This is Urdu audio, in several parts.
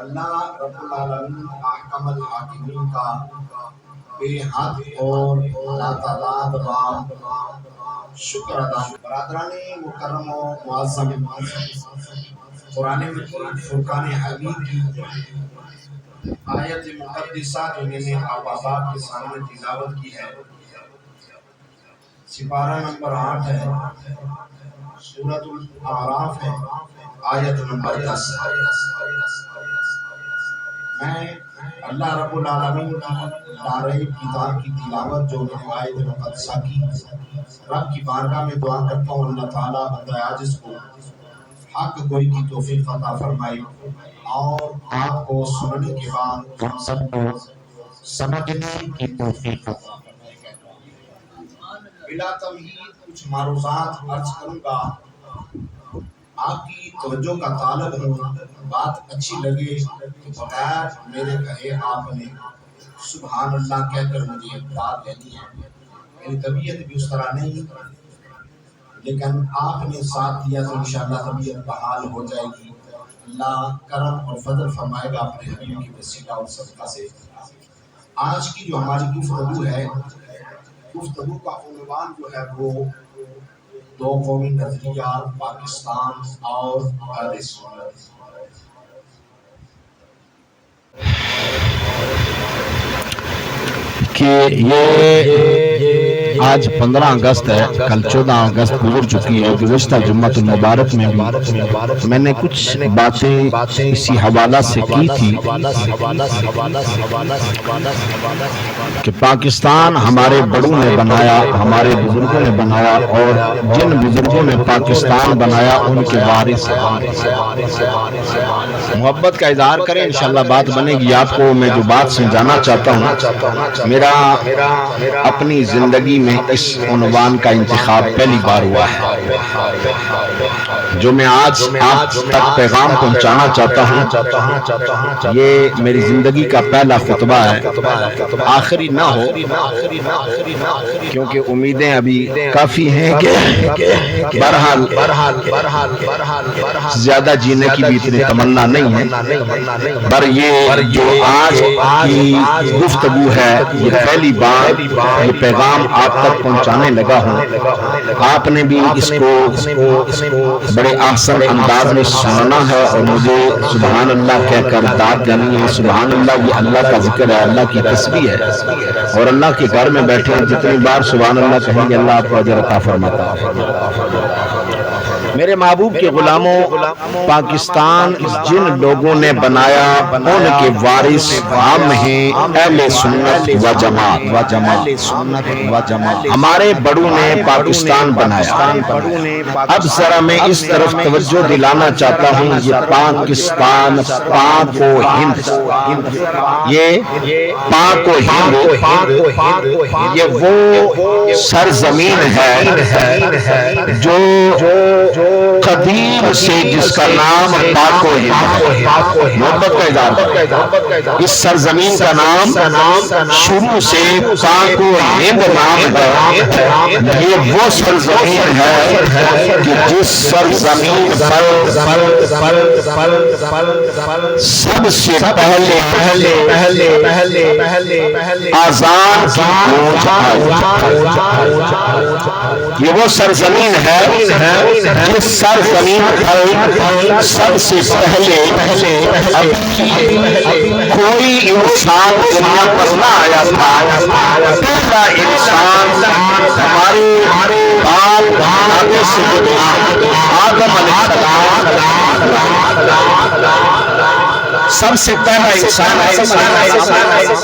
اللہ رب العالمین احکم الحاکمین کا بے حد اور لاتعداد شکر ادا برادران مکرم و معظم قرآن مجید فرقان حمید کی آیت مقدسہ جو میں نے آپ آباد کے سامنے تلاوت کی ہے، سپارہ نمبر 8 ہے، سورۃ الاعراف ہے، آیت نمبر 10۔ میں اللہ رب العالمین کی دارین کتاب کی تلاوت جو میں نے آیت مقدسہ کی، رب کی بارگاہ میں دعا کرتا ہوں اللہ تعالیٰ بندہ عاجز کو حق گوئی کی توفیق عطا فرمائے اور آپ کو سننے کے بعد ہم سب کو سمجھنے کی توفیق عطا فرمائے۔ بلا تمہید کچھ معروضات عرض کروں گا، آپ کی توجہ کا طالب ہوں، بات اچھی لگے تو بغیر میرے کہے آپ نے سبحان اللہ کہہ کر مجھے بات لینی ہے۔ میری طبیعت بھی اس طرح نہیں، لیکن آپ نے ساتھ دیا تو انشاءاللہ طبیعت بحال ہو جائے گی۔ اللہ کرم اور فضل فرمائے گا اپنے حبیب کی وسیلہ اور صدقہ سے۔ آج کی جو ہماری گفتگو ہے، گفتگو کا عنوان جو ہے وہ دو قومی نظریہ پاکستان اور اہل سنت۔ کہ یہ آج 15 اگست ہے، کل 14 اگست گزر چکی ہے۔ گزشتہ جمعۃ المبارک میں بھی میں نے کچھ باتیں اسی حوالہ سے کی تھی کہ پاکستان ہمارے بڑوں نے بنایا، ہمارے بزرگوں نے بنایا، اور جن بزرگوں نے پاکستان بنایا ان کے وارث محبت کا اظہار کریں، انشاءاللہ بات بنے گی۔ آپ کو میں جو بات سمجھانا چاہتا ہوں، میرا اپنی زندگی میں اس عنوان کا انتخاب پہلی بار ہوا ہے جو میں آج آپ تک پیغام پہنچانا چاہتا ہوں۔ یہ میری زندگی کا پہلا خطبہ ہے، آخری نہ ہو، کیونکہ امیدیں ابھی کافی ہیں کہ بہرحال زیادہ جینے کی بھی اتنی تمنا نہیں ہے، پر یہ جو آج کی گفتگو ہے، یہ پہلی بار یہ پیغام آپ تک پہنچانے لگا ہوں۔ آپ نے بھی اس کو بڑے احسن انداز میں سننا ہے اور مجھے سبحان اللہ کہہ کر داد دینی ہے۔ سبحان اللہ یہ اللہ کا ذکر ہے، اللہ کی تسبیح ہے، اور اللہ کے گھر میں بیٹھے جتنی بار سبحان اللہ کہیں گے اللہ آپ کو اجر عطا فرماتا ہے۔ میرے محبوب کے غلاموں، پاکستان جن لوگوں نے بنایا ان کے وارث ہم ہیں، اہل سنت و جماعت۔ ہمارے بڑوں نے پاکستان بنایا۔ اب ذرا میں اس طرف توجہ دلانا چاہتا ہوں، یہ پاکستان، پاک و ہند، یہ پاک و ہند یہ وہ سرزمین ہے جو قدیم سے جس کا نام پاک و ہند ہے، محبت کا اظہار۔ اس سرزمین کا نام شروع سے پاک و ہند نام ہے۔ یہ وہ سرزمین ہے کہ جس سرزمین پر سب سے پہلے آزان کی گونج آئی۔ یہ وہ سرزمین ہے جس سرزمین پر سب سے پہلے کوئی انسان دنیا پر نہ آیا تھا۔ پہلا انسان ہمارے باپ دادے سے آدم علیہ السلام سب سے پہلا انسان ہے۔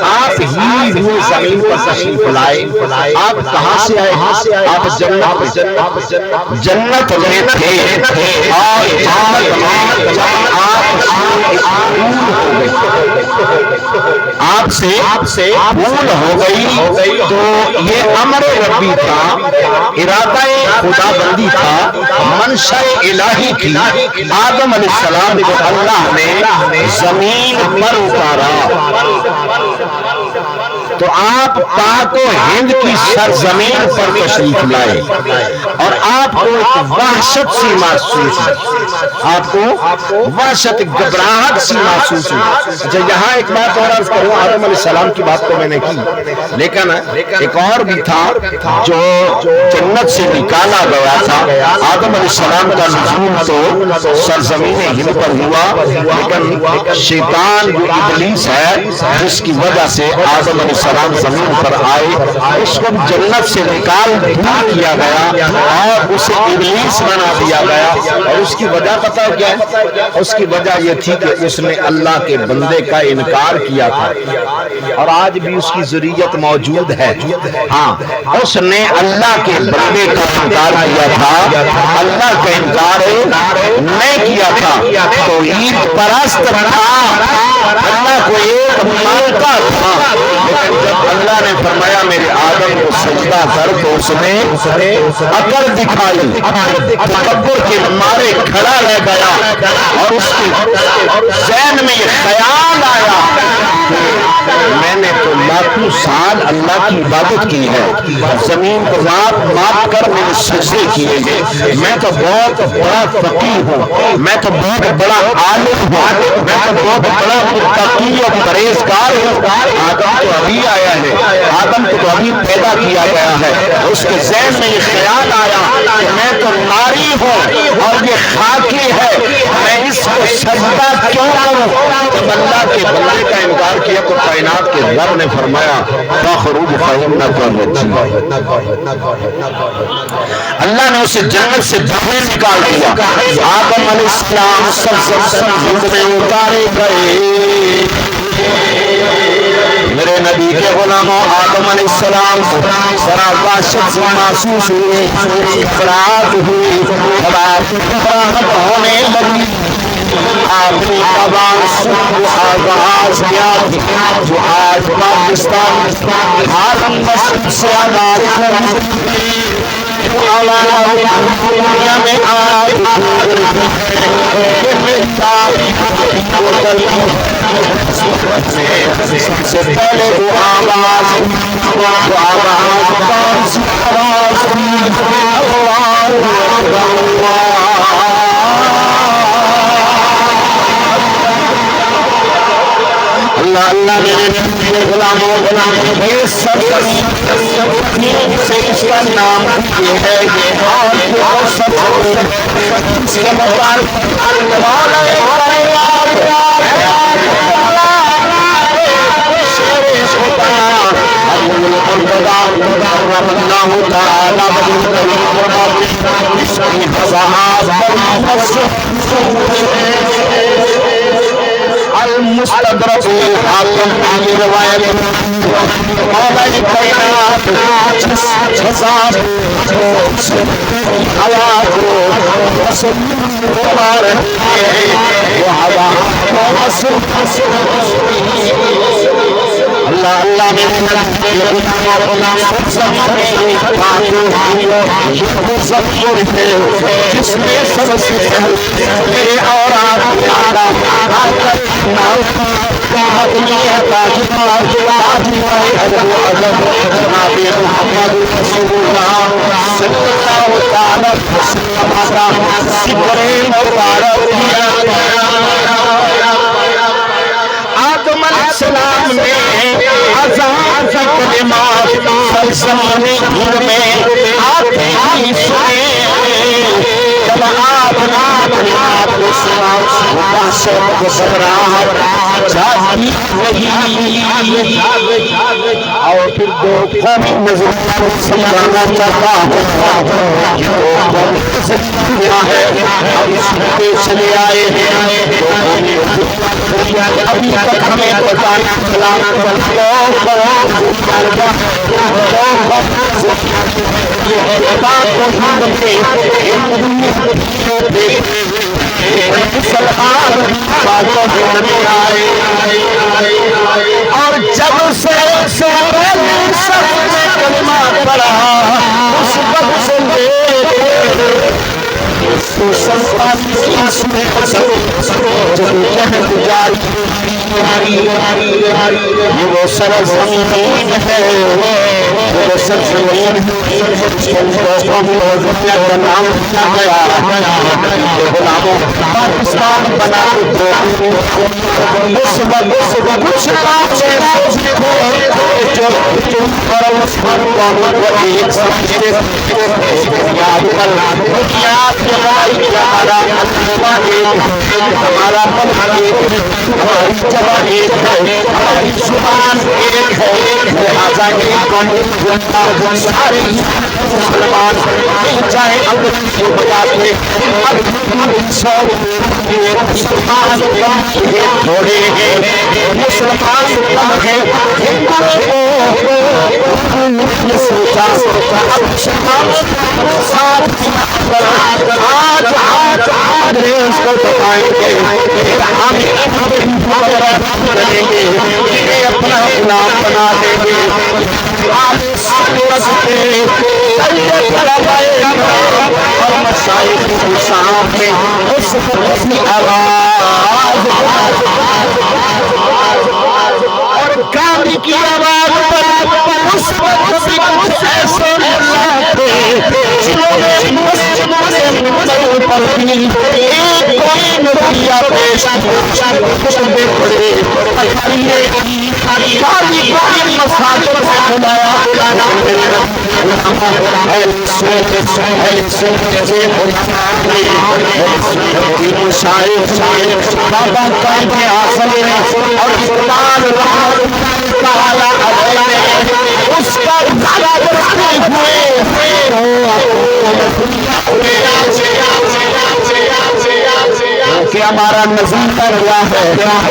آپ ہی ہوئے زمین پر تشریف لائے۔ آپ کہاں سے آئے؟ آپ جنت میں تھے، اور آپ سے بھول ہو گئی تو یہ امر ربی تھا، ارادہ خدا بندی تھا، منشاء الہی تھی۔ آدم علیہ السلام کو اللہ نے زمین پر اتارا، تو آپ پاک و ہند کی سرزمین پر تشریف لائے اور آپ کو ایک وحشت سی محسوس ہوئی، آپ کو وحشت، گھبراہٹ سی محسوس ہوئی۔ اچھا یہاں ایک بات اور عرض کروں، آدم علیہ السلام کی بات تو میں نے کی، لیکن ایک اور بھی تھا جو جنت سے نکالا گیا تھا۔ آدم علیہ السلام کا نزول تو سرزمین ہند پر ہوا، لیکن شیطان جو ابلیس ہے جس کی وجہ سے آدم علیہ السلام زمین پر آئے، اس کو جنت سے نکال دور کیا گیا اور اسے ابلیس بنا دیا گیا۔ اور اس کی وجہ پتہ ہے کیا ہے؟ اس کی وجہ یہ تھی کہ اس نے اللہ کے بندے کا انکار کیا تھا، اور آج بھی اس کی ذریت موجود ہے۔ ہاں، اس نے اللہ کے بندے کا انکار کیا تھا، اللہ کا انکار نہیں کیا تھا، توحید پرست تھا، اللہ کو ایک مانتا تھا، لیکن جب اللہ نے فرمایا میرے آدم کو سجدہ کر تو اس نے عقل دکھائی، تکبر کے مارے کھڑا رہ گیا، اور اس کے ذہن میں یہ خیال آیا میں نے تو لاکھوں سال اللہ کی عبادت کی ہے، زمین کو مات کر میں نے سجدے کیے ہیں، میں تو بہت بڑا فقیہ ہوں، میں تو بہت بڑا عالم ہوں، میں تو بہت بڑا متقی اور پرہیزگار ہوں۔ آدم تو ابھی آیا ہے، آدم کو تو ابھی پیدا کیا گیا ہے، اس کے ذہن میں یہ خیال آیا کہ میں تو ناری ہوں اور یہ خاکی ہے، میں اس کو سجدہ کیوں کروں؟ جب اللہ کے بندے کا انکار کیا تو کائنات کے رب نے فرمایا فَخْرُجْ فَإِنَّكَ رَجِيمٌ، اللہ نے اسے جنت سے باہر نکال دیا۔ آدم علیہ السلام سرزمین میں اتارے گئے۔ میرے نبی کے غلاموں، آدم علیہ السلام کو ذرا وحشت سے محسوس ہوئی، گھبراہٹ ہوئی، گھبراہٹ ہونے لگی۔ آخری آواز صبح آغاز کیا جو آج پاکستان ہر مسجد سے آغاز دنیا میں آج سب سے پہلے وہ آواز کون سی آواز اللہ اللہ میرے غلاموں یہ سرزمین سے اس کا نام یہ ہے یہ اور سب اس کے مطابق المستدرک حاکم کی روایت مولا کائنات جس ہزار ہوا کو مار وہ ہوا اللہ اللہ جس میں سب سے میرے اور آدم علیہ السلام نے اذان کی کلمات سلسلے گھر میں آتے ہی سنے جب آپ کو سنا وحشت و گھبراہٹ جاتی نہیں اور پھر دو قومی نظر سمجھانا چاہتا ہوں کیا ہے ہم اس پہ چلے آئے ہیں ابھی تک ہمیں بتانا چلا اور جب سے کلمہ پڑھا اس وقت سے جاری یہ وہ سرزمین ہے، وہ سرزمین کا نام دیا گیا، غلاموں پاکستان بنا اس وقت کچھ باتیں جو اس پر قوموں کو ایک سمجھتے یاد کر یاد کرائی کہ ہمارا ہمارا ملک ایک ہے، ہماری جگہ ایک ہے، ہماری زبان ایک ہے، لہذا ایک قوم سارے مسلمان چاہے انگریزی کی وجہ سے اب سب مسلمان تھوڑے ہیں، مسلمان کم ہے، یہ سوچا اب مسلمانوں ساتھ آج انگریز کو بتائیں گے ہم کریں گے، انہیں اپنا غلام بنا دیں گے، آپ سورت کے اور مشائخ کے سامنے اس کی آواز اور گاڑی کی آواز پر اس وقت بھی کچھ ایسے اللہ تھے جنہوں نے مسجد سے منتظر پر بھی ایک کوئی نظریہ پیش خطبے پڑے خالی مساجد میں بلایا بابا قائد اعظم اور سلطان رحمت تعالی علیہ اس کا دعویٰ کرتے ہوئے کہ ہمارا نظریہ کیا ہے،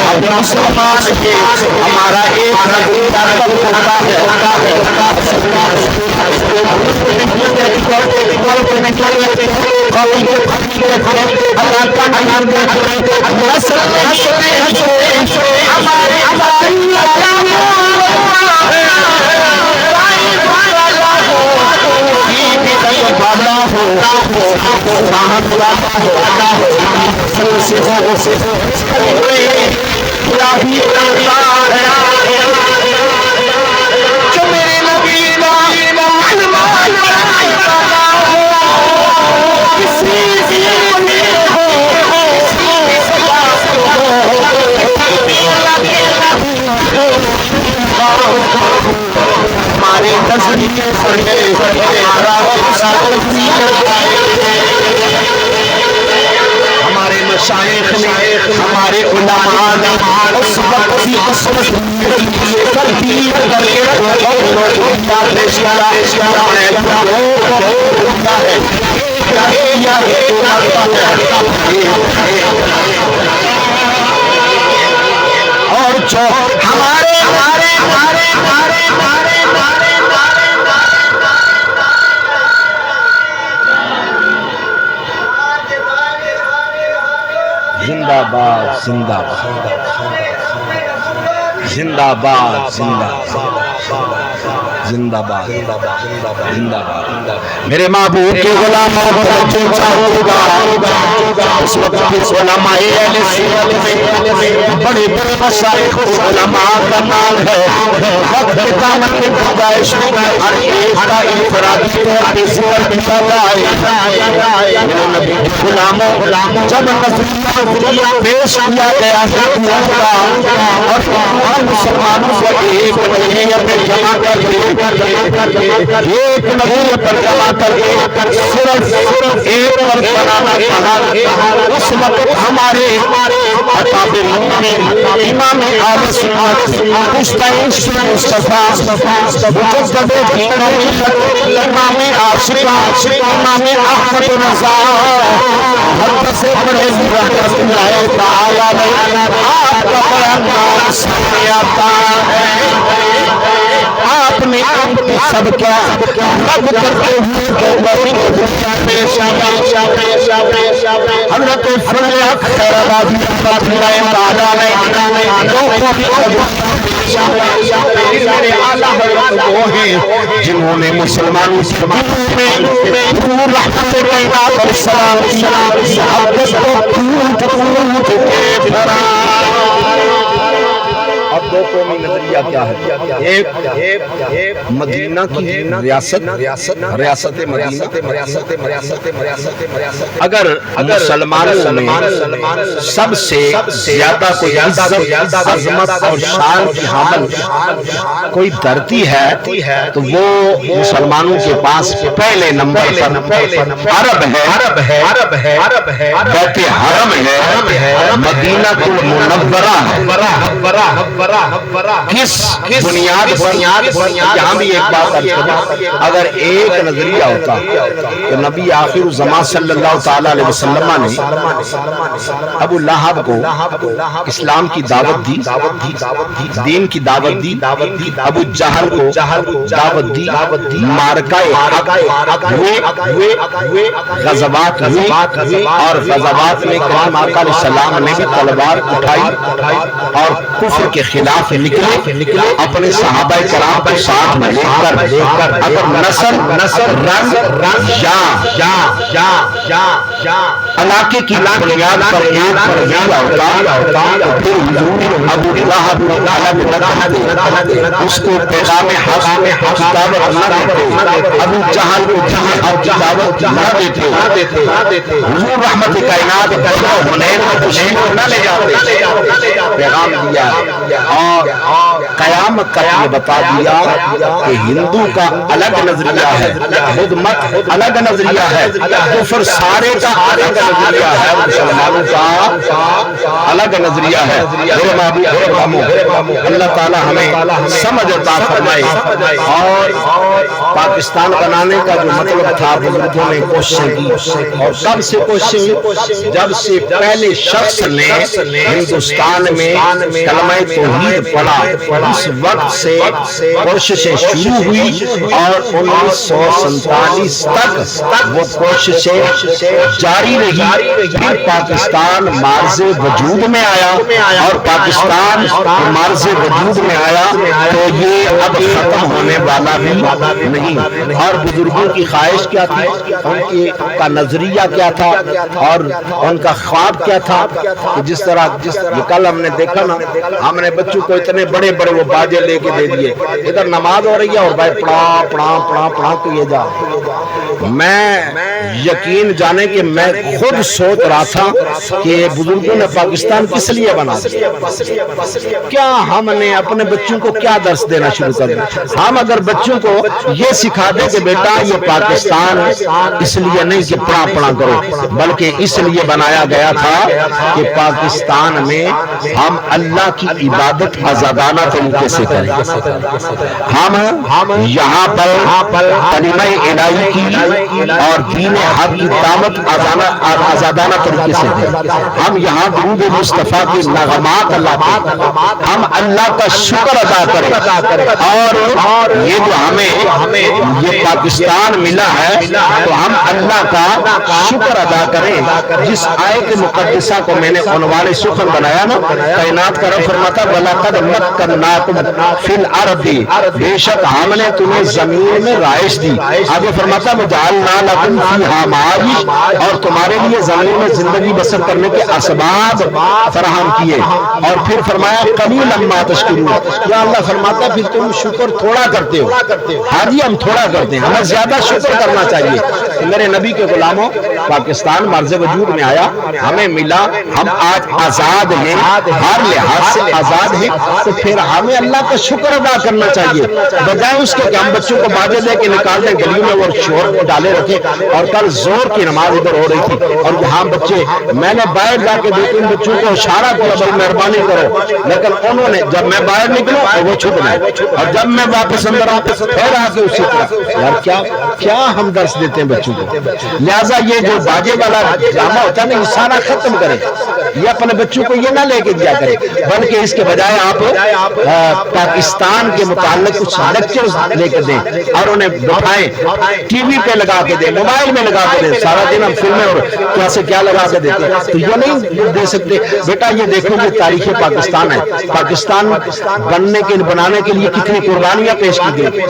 اب مسلمان کے ہمارا ایک نظریہ کب ہوتا ہے، ہمارے نظریے ہمارے مشائخ نے ہمارے علماء نے اس وقت بھی اس ترتیب کر کے اور جو ہمارے زندہ باد زندہ باد زندہ باد زندہ باد زندہ باد میرے محبوب کے غلاموں کو ہوگا اس وقت کی علماء اہل سنت میں بڑے بڑے مشائخ علماء کا نام ہے، وقت قیامت کی پیدائش میں ہر ایک کا انفرادی طور پہ ذکر کیا جائے۔ میرے نبی کے غلاموں جب نظریہ پیش کیا گیا اور مسلمانوں کو ایک نظریہ پہ جمع کر ایک نظریہ پر جمع کر کے صرف ایک پر بنانا چاہا، اس وقت ہمارے خطاب امام اہل سنت مصطفیٰ مجدد دین امام عاشق امام احمد رضا حد سے بڑے رحمت اللہ تعالی آپ کا بیان نام سامنے آتا ہے۔ آپ نے سب کیا رب کرتے ہوئے حضرت فضل حق خیر آبادی رحمت اللہ تعالی میرے اعلیٰ حضرت وہ ہیں جنہوں نے مسلمانوں میں رحمت کائنات اور سلام محبت کو ٹوٹ کے پھیلایا۔ دو قومی نظریہ کیا ہے؟ ایک مدینہ کی ریاست اگر مسلمانوں میں سب سے زیادہ کوئی عزت عظمت اور شان کی حامل کوئی دھرتی ہے تو وہ مسلمانوں کے پاس پہلے نمبر پر عرب ہے، بیت حرم ہے، مدینہ المنورہ ہے۔ کس بنیاد پر؟ یہاں بھی ایک بات اگر ایک نظریہ ہوتا تو نبی آخر الزمان صلی اللہ تعالی علیہ وسلم نے ابو لہب کو اسلام کی دعوت دی، دین کی دعوت دی، ابو جہل کو دعوت دی، مارکہ حق ہوئے، غزوات ہوئی، اور غزوات میں کریم آقا علیہ السلام نے بھی تلوار اٹھائی اور کفر کے خلاف نکلے، اپنے صحابہ کرام کو ساتھ میں لے کر اگر نسل رنگ یا علاقے کی بنیاد پر ایک نظریہ ہوتا تو پھر حضور ابو لہب اس کو پیغام حق کی دعوت نہ دیتے، ابو جہل کو حق کی دعوت نہ دیتے، حضور رحمت کائنات حنین میں تشریف نہ لے جاتے، پیغام دیا اور قیامت کا یہ بتا دیا کہ ہندو کا الگ نظریہ ہے، بدھ مت الگ نظریہ ہے، کفر سارے کا الگ نظریہ ہے، مسلمانوں کا الگ نظریہ ہے۔ میرے محبوب اللہ تعالی ہمیں سمجھ عطا فرمائے، اور پاکستان بنانے کا جو مطلب تھا بزرگوں نے کوششیں کی، اور کب سے کوششیں؟ جب سے پہلے شخص نے ہندوستان میں کلمہ توحید پڑھا، اس وقت سے کوششیں شروع ہوئی، اور 1947 تک وہ کوششیں جاری رہی۔ پھر پاکستان مارز وجود میں آیا، اور پاکستان مارز وجود میں آیا تو یہ اب ختم ہونے والا بھی نہیں۔ اور بزرگوں کی خواہش کیا تھی، ان کا نظریہ کیا تھا، اور ان کا خواب کیا تھا کہ جس طرح کل ہم نے دیکھا نا، ہم نے بچوں کو اتنے بڑے بڑے وہ باجے لے کے دے دیے، ادھر نماز ہو رہی ہے اور بھائی پڑھا کیے جا۔ میں یقین جانے کہ میں خود سوچ رہا تھا کہ بزرگوں نے پاکستان کس لیے بنا دیا، کیا ہم نے اپنے بچوں کو کیا درس دینا شروع کر دیا؟ ہم اگر بچوں کو یہ سکھا دیں کہ بیٹا یہ پاکستان اس لیے نہیں کہ پڑھا کرو، بلکہ اس لیے بنایا گیا تھا کہ پاکستان میں ہم اللہ کی عبادت آزادانہ طریقے سے کریں، ہم یہاں پر کلمہ الہی کی اور دین حق کی دعوت آزادانہ طریقے سے دیں، ہم یہاں درود مصطفیٰ کی نغمات ہم اللہ کا شکر ادا کریں، اور یہ جو ہمیں یہ پاکستان ملا ہے تو ہم اللہ کا شکر ادا کریں۔ جس آیت مقدسہ کو میں نے عنوان سخن بنایا نا، کائنات کا رب فرماتا وَلَقَدْ مَكَّنَّاكُمْ فِي الْأَرْضِ، بے شک ہم نے تمہیں زمین میں رہائش دی۔ آگے فرماتا وَجَعَلْنَا لَكُمْ فِيهَا مَعَائِشَ، اور تمہارے لیے زمین میں زندگی بسر کرنے کے اسباب فراہم کیے، اور پھر فرمایا قَلِيلًا مَا تَشْكُرُونَ، یا اللہ فرماتا پھر تم شکر تھوڑا کرتے ہو۔ ہاں جی ہم تھوڑا کرتے ہیں، ہمیں زیادہ شکر کرنا چاہیے۔ میرے نبی کے غلاموں، پاکستان مرز وجود میں آیا، ہمیں ملا، ہم آج آزاد ہیں، ہر لحاظ سے آزاد ہیں، تو پھر ہمیں اللہ کا شکر ادا کرنا چاہیے، بجائے اس کے کہ ہم بچوں کو باجے دے کے نکال دیں گلیوں میں اور شور کو ڈالے رکھے۔ اور کل زور کی نماز ادھر ہو رہی تھی، اور یہاں بچے، میں نے باہر جا کے 2-3 بچوں کو اشارہ کیا بھائی مہربانی کرو، لیکن انہوں نے جب میں باہر نکلوں تو وہ چھپ گئے، اور جب میں واپس اندر آؤں پھر آ کے اسی طرح۔ یار کیا ہم درس دیتے ہیں بچوں کو؟ لہٰذا یہ جو باجے والا ڈرامہ ہوتا ہے نا، یہ سارا ختم کریں، یہ اپنے بچوں کو یہ نہ لے کے دیا کریں، بلکہ اس کے بجائے آپ پاکستان کے متعلق کچھ لیکچرز لے کے دیں، اور انہیں بٹھائیں، ٹی وی پہ لگا کے دیں، موبائل میں لگا کے دیں، سارا دن ہم فلمیں اور کیسے کیا لگا کے دیتے ہیں، تو یہ نہیں دے سکتے۔ بیٹا یہ دیکھو یہ تاریخ پاکستان ہے، پاکستان بنانے کے لیے کتنی قربانیاں پیش کی گئی،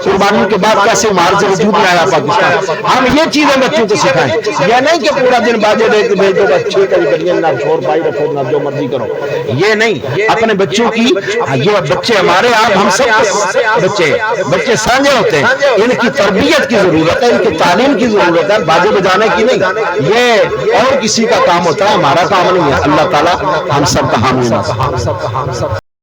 قربانیوں کے بعد کیسے معارض وجود میں آیا پاکستان۔ ہم یہ چیزیں بچوں کو سکھائیں، یہ نہیں کہ پورا دن باجے دیکھ بھیج دو، اچھے کریے نہ شور پائی رکھو نہ جو مرضی کرو، یہ نہیں۔ اپنے بچوں کی، یہ بچے ہمارے آپ ہم سب بچے سانجے ہوتے ہیں، ان کی تربیت کی ضرورت ہے، ان کی تعلیم کی ضرورت ہے، باجے بجانے کی نہیں، یہ اور کسی کا کام ہوتا ہے، ہمارا کام نہیں ہے۔ اللہ تعالی ہم سب کا حامی ناصر۔